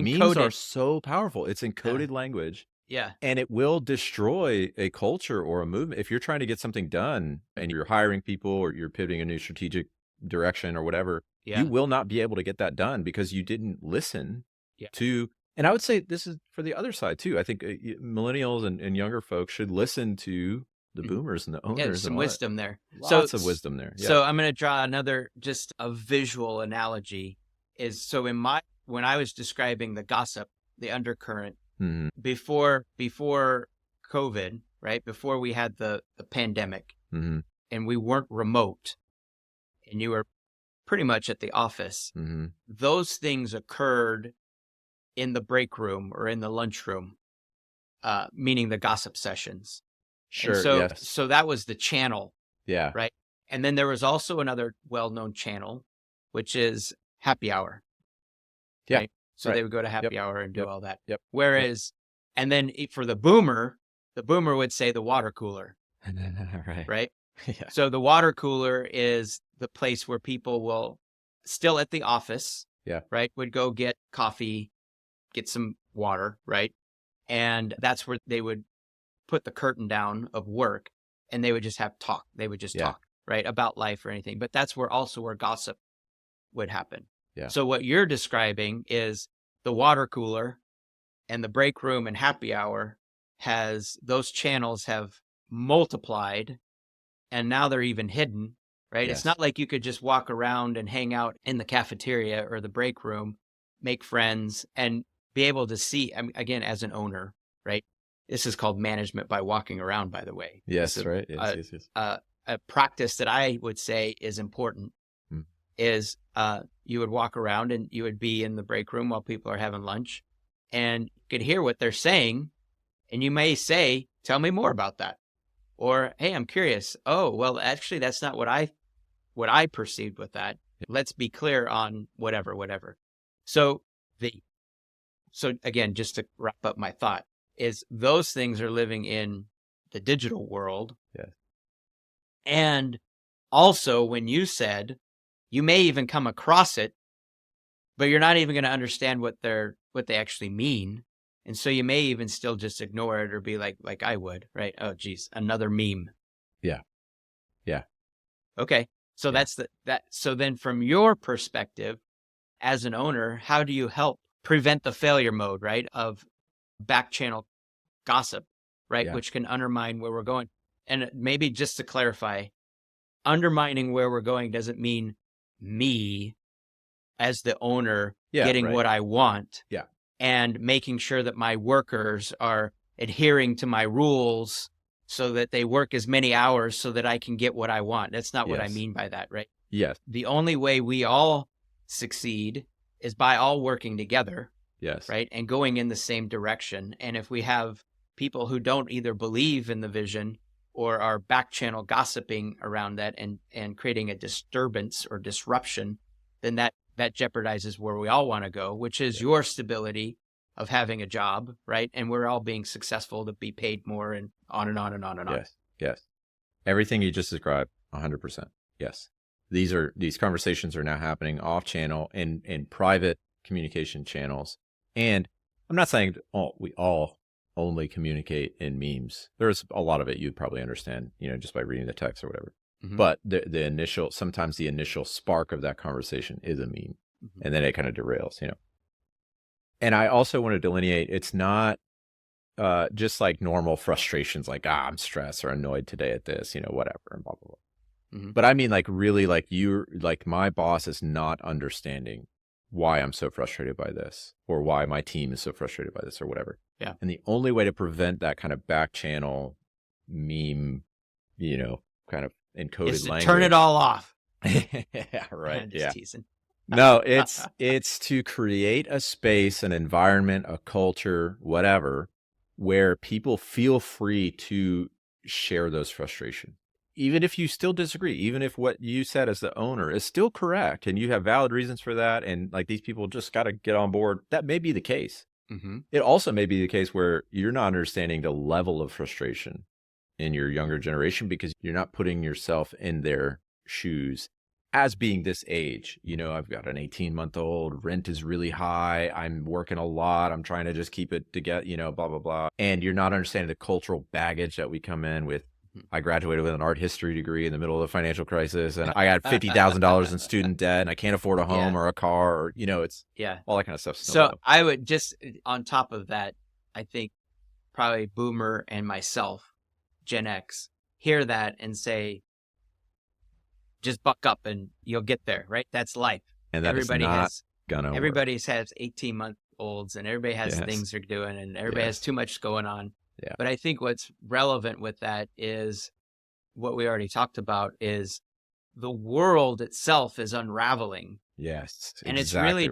Memes are Encoded. so powerful. It's Uh, encoded language. yeah. And it will destroy a culture or a movement. If you're trying to get something done and you're hiring people or you're pivoting a new strategic direction or whatever, you Yeah. will not be able to get that done because you didn't listen Yeah. to. And I would say this is for the other side too. I think millennials and younger folks should listen to the Mhm. boomers and the Yeah, there's owners and some all that. wisdom there. Lots of wisdom there. Yeah. So I'm going to draw another, just a visual analogy is, so when I was describing the gossip, the undercurrent Hmm. before COVID, right? Before we had the pandemic Hmm. and we weren't remote and you were pretty much at the office, Hmm. those things occurred in the break room or in the lunchroom, meaning the gossip sessions. And Sure. so, Yes. so that was the channel, Yeah. right? And then there was also another well-known channel, which is happy hour, Yeah. right? So Right. they would go to Yep. happy hour and do Yep. all that. Yep. Yep. Whereas, and then for the boomer would say the water cooler, Right. right? Yeah. So the water cooler is the place where people will, still at the office, Yeah. right, would go get coffee, get some water, right? And that's where they would put the curtain down of work and they would just have talk. They would just Yeah. talk, right, about life or anything. But that's where gossip would happen. Yeah. So what you're describing is the water cooler and the break room and happy hour those channels have multiplied and now they're even hidden, right? It's Yes. not like you could just walk around and hang out in the cafeteria or the break room, make friends, and be able to see, I mean, again, as an owner, right? This is called management by walking around, by the way. Yes. It's Right. Yes. Yes. Yes. a practice that I would say is important Mm. is you would walk around and you would be in the break room while people are having lunch and you could hear what they're saying. And you may say, tell me more about that. Or, hey, I'm curious. Oh, well, actually, that's not what I perceived with that. Let's be clear on whatever. So so again, just to wrap up my thought, is those things are living in the digital world. Yes. And also when you said you may even come across it, but you're not even going to understand what they actually mean. And so you may even still just ignore it or be like I would, right? Oh, geez, another meme. Yeah. Yeah. Okay. So Yeah. so then from your perspective as an owner, how do you help prevent the failure mode, right? Of back channel gossip, right? Yeah. Which can undermine where we're going. And maybe just to clarify, undermining where we're going doesn't mean me as the owner Yeah. getting Right. what I want. Yeah. And making sure that my workers are adhering to my rules so that they work as many hours so that I can get what I want. That's not what I Yes. mean by that, right? Yes. The only way we all succeed is by all working together, Yes. right? And going in the same direction. And if we have people who don't either believe in the vision or are back channel gossiping around that and creating a disturbance or disruption, then that jeopardizes where we all want to go, which is your stability of having a job, right? And we're all being successful to be paid more and on and on and on and on. Yes. Yes. Everything you just described, 100%. Yes. These conversations are now happening off channel in private communication channels. And I'm not saying we all only communicate in memes. There's a lot of it you'd probably understand, just by reading the text or whatever. Mm-hmm. But sometimes the initial spark of that conversation is a meme, Mm-hmm. and then it kind of derails, And I also want to delineate, it's not just like normal frustrations, like, I'm stressed or annoyed today at this, whatever, and blah, blah, blah. Mm-hmm. But I mean, like, really, like, my boss is not understanding why I'm so frustrated by this, or why my team is so frustrated by this, or whatever. Yeah. And the only way to prevent that kind of back channel meme, kind of encoded is to language. turn it all off. Yeah, right. I'm just teasing. No, it's to create a space, an environment, a culture, whatever, where people feel free to share those frustrations. Even if you still disagree, even if what you said as the owner is still correct and you have valid reasons for that, and like these people just got to get on board, that may be the case. Mm-hmm. It also may be the case where you're not understanding the level of frustration in your younger generation because you're not putting yourself in their shoes as being this age, I've got an 18-month-old, rent is really high, I'm working a lot, I'm trying to just keep it together, blah, blah, blah. And you're not understanding the cultural baggage that we come in with. I graduated with an art history degree in the middle of the financial crisis, and I got $50,000 in student debt, and I can't afford a home Yeah. or a car, or, it's Yeah. all that kind of stuff. So I would just, on top of that, I think probably Boomer and myself, Gen X, hear that and say, just buck up and you'll get there, right? That's life. And that is not gonna work. Everybody has 18-month-olds and everybody has Yes. things they're doing and everybody has Yes. too much going on. Yeah. But I think what's relevant with that is what we already talked about is the world itself is unraveling. Yes, And it's exactly really right.